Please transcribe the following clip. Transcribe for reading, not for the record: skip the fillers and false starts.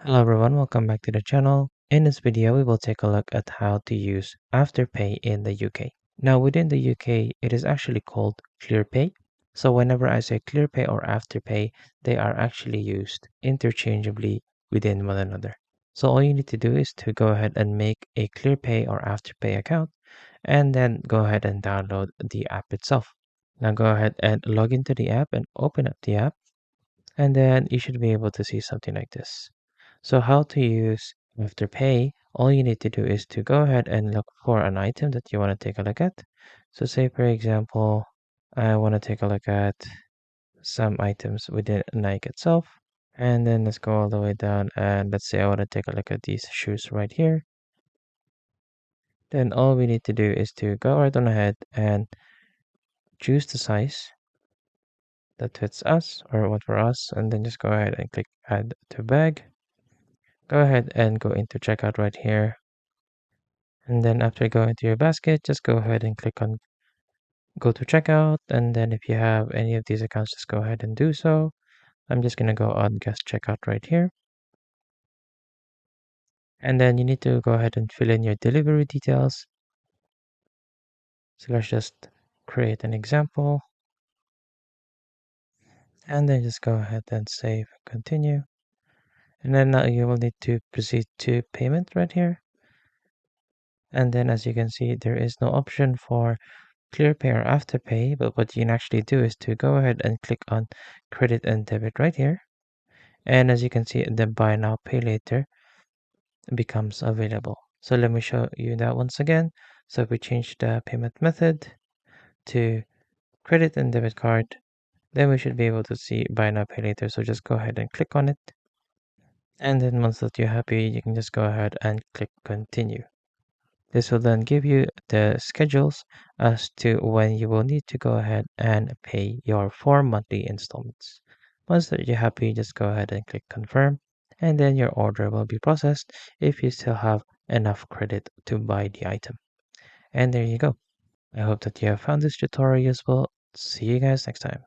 Hello everyone, welcome back to the channel. In this video, we will take a look at how to use Afterpay in the UK. Now within the UK, it is actually called ClearPay. So whenever I say ClearPay or Afterpay, they are actually used interchangeably within one another. So all you need to do is to go ahead and make a ClearPay or Afterpay account and then go ahead and download the app itself. Now go ahead and log into the app and open up the app, and then you should be able to see something like this. So how to use Afterpay, all you need to do is to go ahead and look for an item that you want to take a look at. So say for example, I want to take a look at some items within Nike itself. And then let's go all the way down, and let's say I want to take a look at these shoes right here. Then all we need to do is to go right on ahead and choose the size that fits us or what for us, and then just go ahead and click add to bag. Go ahead and go into checkout right here. And then after going to your basket, just go ahead and click on go to checkout. And then if you have any of these accounts, just go ahead and do so. I'm just going to go on guest checkout right here. And then you need to go ahead and fill in your delivery details. So let's just create an example. And then just go ahead and save, continue. And then now you will need to proceed to payment right here. And then as you can see, there is no option for ClearPay or Afterpay, but what you can actually do is to go ahead and click on credit and debit right here. And as you can see, the buy now, pay later becomes available. So let me show you that once again. So if we change the payment method to credit and debit card, then we should be able to see buy now, pay later. So just go ahead and click on it. And then once that you're happy, you can just go ahead and click continue. This will then give you the schedules as to when you will need to go ahead and pay your 4 monthly installments. Once that you're happy, just go ahead and click confirm, and then your order will be processed if you still have enough credit to buy the item. And there you go. I hope that you have found this tutorial useful. See you guys next time.